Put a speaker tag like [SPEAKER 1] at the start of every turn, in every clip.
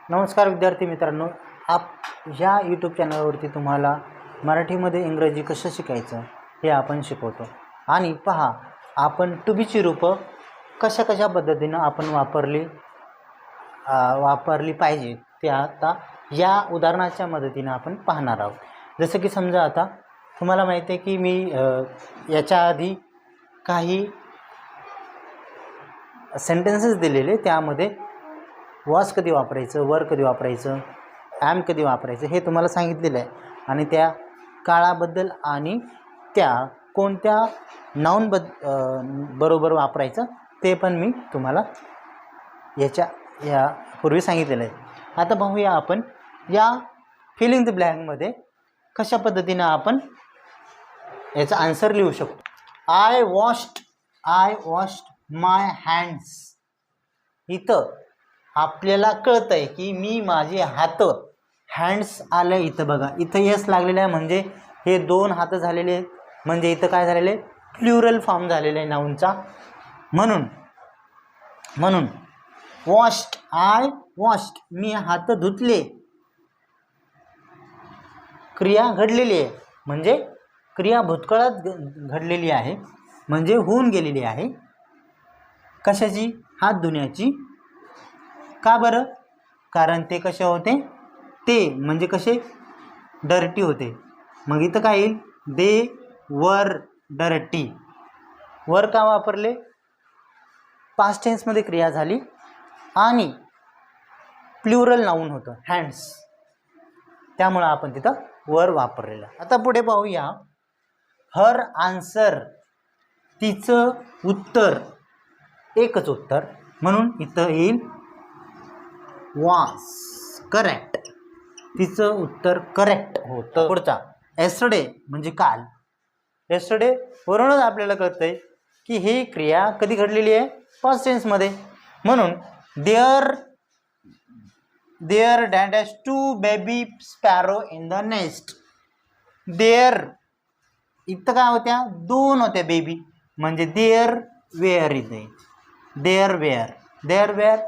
[SPEAKER 1] नमस्कार विद्यार्थी मित्रांनो, ह्या यूट्यूब चॅनलवरती तुम्हाला मराठीमध्ये इंग्रजी कसं शिकायचं हे आपण शिकवतो. आणि पहा, आपण टू बीची रूपं कशा कशा पद्धतीनं आपण वापरली पाहिजे ते आता या उदाहरणाच्या मदतीनं आपण पाहणार आहोत. जसं की समजा आता तुम्हाला माहिती आहे की मी याच्या आधी काही सेंटेन्सेस दिलेले, त्यामध्ये वॉज कधी वापरायचं, वर कधी वापरायचं, ॲम कधी वापरायचं हे तुम्हाला सांगितलेलं आहे. आणि त्या काळाबद्दल आणि त्या कोणत्या नाऊन बरोबर वापरायचं ते पण मी तुम्हाला यापूर्वी सांगितलेलं आहे. आता पाहूया आपण या फिलिंग द ब्लँकमध्ये कशा पद्धतीनं आपण याचा आन्सर लिहू शकतो. I washed my hands. इथं आपल्याला कळतं आहे की मी माझे हात, हँड्स आलं इथं बघा, इथं यस लागलेलं आहे म्हणजे हे दोन हात झालेले आहेत, म्हणजे इथं काय झालेलं आहे, प्लुरल फॉर्म झालेला आहे नाऊनचा. म्हणून वॉश्ड, आय वॉश्ड, मी हात धुतले, क्रिया घडलेली आहे म्हणजे क्रिया भूतकाळात घडलेली आहे, म्हणजे होऊन गेलेली आहे. कशाची? हात धुण्याची. का बरं? कारण ते कसे होते, ते म्हणजे कसे डर्टी होते. मग इथं काय येईल, दे वर डर्टी. वर का वापरले? पास्ट टेन्समध्ये क्रिया झाली आणि प्लुरल नाऊन होतं हँड्स, त्यामुळं आपण तिथं वर वापरलेलं. आता पुढे पाहूया, हर आन्सर, तिचं उत्तर, एकच उत्तर, म्हणून इथं येईल वॉज करेक्ट. तिचं उत्तर करेक्ट होतं. पुढचा येस्टरडे म्हणजे काल. येस्टरडे वरूनच आपल्याला कळतंय की ही क्रिया कधी घडलेली आहे, पास्ट टेन्समध्ये. म्हणून there dash two baby sparrow in the nest. There इथं काय होत्या, दोन होत्या बेबी, म्हणजे देअर वेअर. इथे there were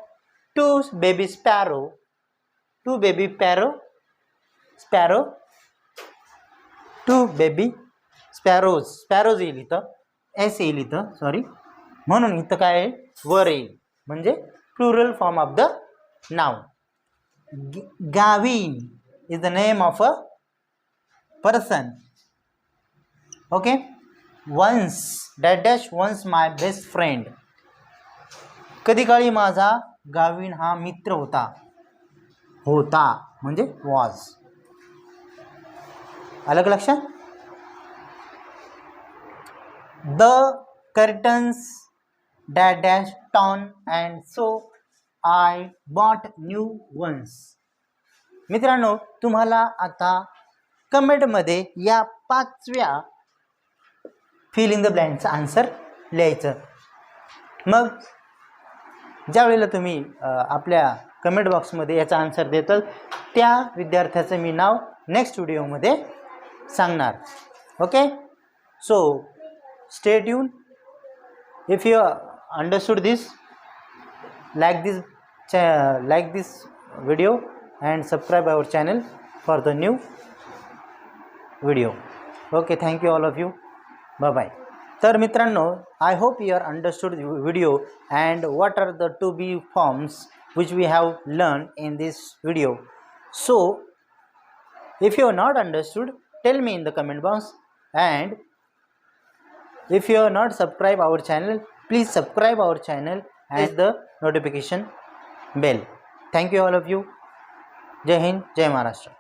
[SPEAKER 1] two baby sparrow, two baby sparrow, two baby sparrows येईल इथं, एस येईल इथं, सॉरी. म्हणून इथं काय आहे, वर येईल, म्हणजे plural form of the noun. Gavin is the name of a person. Okay. Once dash once my best friend. कधी काळी माझा गाविन हा मित्र होता म्हणजे वॉज. आलं का लक्षात? The curtains dash torn and so I bought new ones. मित्रांनो, तुम्हाला आता कमेंटमध्ये या 5व्या फिल इन द ब्लँकचं आन्सर लिहायचं. मग ज्या वेळेला तुम्ही आपल्या कमेंट बॉक्समध्ये याचा आन्सर देताल, त्या विद्यार्थ्याचं मी नाव नेक्स्ट व्हिडिओमध्ये सांगणार. Okay. So stay tune. If you understood this, like this video and subscribe our channel for the new video. Okay, thank you all of you. Bye bye. तर मित्रांनो, I hope you are understood the video and what are the to be forms which we have learned in this video. So if you are not understood, tell me in the comment box, and if you are not subscribe our channel, please subscribe our channel and the notification bell. Thank you all of you. Jai Hind, Jai Maharashtra.